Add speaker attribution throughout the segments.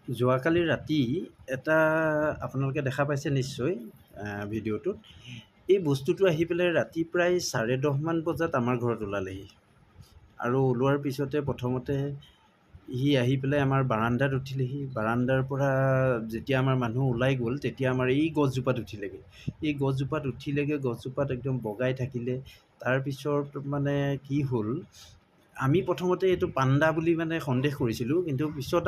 Speaker 1: যোৱাকালি ৰাতি এটা আপোনালোকে দেখা পাইছে নিশ্চয় ভিডিঅ'টোত। এই বস্তুটো আহি পেলাই ৰাতি প্ৰায় 10:30মান বজাত আমাৰ ঘৰত ওলালেহি। আৰু ওলোৱাৰ পিছতে প্ৰথমতে সি আহি পেলাই আমাৰ বাৰান্দাত উঠিলেহি। বাৰান্দাৰ পৰা যেতিয়া আমাৰ মানুহ ওলাই গ'ল, তেতিয়া আমাৰ এই গছজোপাত উঠিলেগৈ। এই গছজোপাত উঠিলেগৈ, গছজোপাত একদম বগাই থাকিলে। তাৰপিছত মানে কি হ'ল, আমি প্ৰথমতে এইটো পাণ্ডা বুলি মানে সন্দেহ কৰিছিলোঁ, কিন্তু পিছত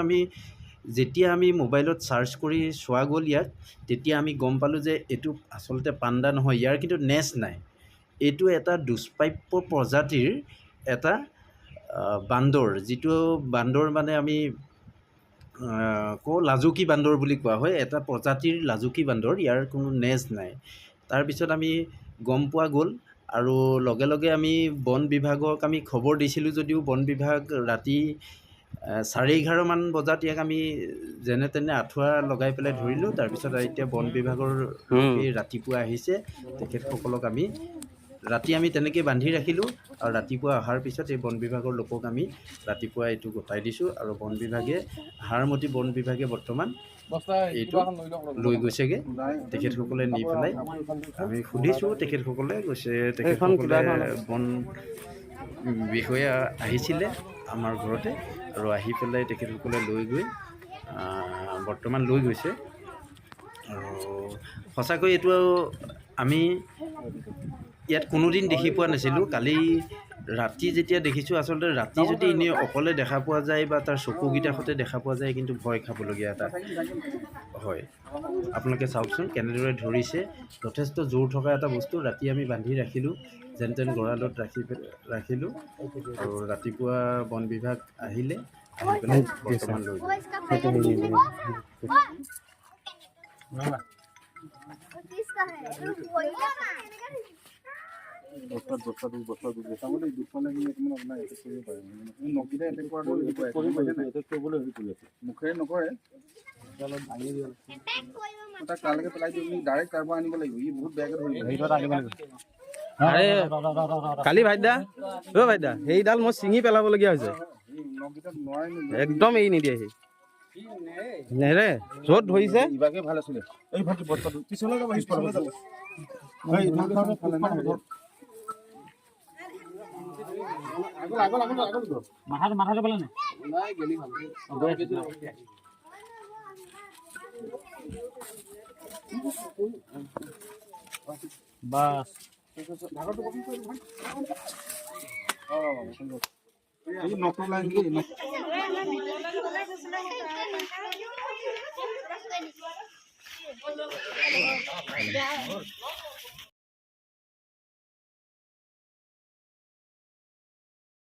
Speaker 1: যেতিয়া আমি মোবাইলত চাৰ্চ কৰি চোৱা গ'ল ইয়াক, তেতিয়া আমি গম পালোঁ যে এইটো আচলতে পাণ্ডা নহয়, ইয়াৰ কিন্তু নেজ নাই। এইটো এটা দুষ্প্ৰাপ্য প্ৰজাতিৰ এটা বান্দৰ, যিটো বান্দৰ মানে আমি কওঁ লাজুকী বান্দৰ বুলি কোৱা হয়। এটা প্ৰজাতিৰ লাজুকী বান্দৰ, ইয়াৰ কোনো নেজ নাই। তাৰপিছত আমি গম পোৱা গ'ল আৰু লগে লগে আমি বন বিভাগক আমি খবৰ দিছিলোঁ, যদিও বন বিভাগ ৰাতি 11:30মান বজাত ইয়াক আমি যেনে তেনে আঁঠুৱা লগাই পেলাই ধৰিলোঁ। তাৰপিছত এতিয়া বন বিভাগৰ লোকেই ৰাতিপুৱা আহিছে। তেখেতসকলক আমি ৰাতি তেনেকৈ বান্ধি ৰাখিলোঁ, আৰু ৰাতিপুৱা অহাৰ পিছত এই বন বিভাগৰ লোকক আমি ৰাতিপুৱা এইটো গতাই দিছোঁ। আৰু বন বিভাগে, হাড়মতি বন বিভাগে বৰ্তমান এইটো লৈ গৈছেগৈ। তেখেতসকলে নি পেলাই আমি সুধিছোঁ, তেখেতসকলে কৈছে তেখেতসকলে বন বিষয়া আহিছিলে আমাৰ ঘৰতে, আৰু আহি পেলাই তেখেতসকলে লৈ গৈ বৰ্তমান লৈ গৈছে। আৰু সঁচাকৈ এইটো আমি ইয়াত কোনোদিন দেখি পোৱা নাছিলোঁ। কালি ৰাতি যেতিয়া দেখিছোঁ, আচলতে ৰাতি যদি এনেই অকলে দেখা পোৱা যায় বা তাৰ চকুকেইটাৰ সৈতে দেখা পোৱা যায়, কিন্তু ভয় খাবলগীয়া এটা হয়। আপোনালোকে চাওকচোন কেনেদৰে ধৰিছে। যথেষ্ট জোৰ থকা এটা বস্তু। ৰাতি আমি বান্ধি ৰাখিলোঁ, যেন তেন গঁৰালত ৰাখিলোঁ, আৰু ৰাতিপুৱা বন বিভাগ আহিলে, আহি পেলাই বৰ্তমান লৈ গ'ল।
Speaker 2: মুখেৰে নকৰে, তাক তালৈকে পেলাই দিওঁ, ডাইৰেক্ট তাৰ পৰা আনিব লাগিব। ই বহুত বেয়াকে ধৰিব।
Speaker 3: কালি ভাইদা, ভাইদা সেইডাল মই ছিঙি পেলাবলগীয়া হৈছে। একদম এৰি নিদিয়ে সি নেৰে, য'ত ধৰিছে
Speaker 2: ইভাগে ভাল আছিলে। এই ভাগি বস্তাটো পিছলৈ যাব, পিছলৈ যাব।
Speaker 4: মাথাটো পেলাই নাই গেলি ভাল বাস
Speaker 2: নকল লাইন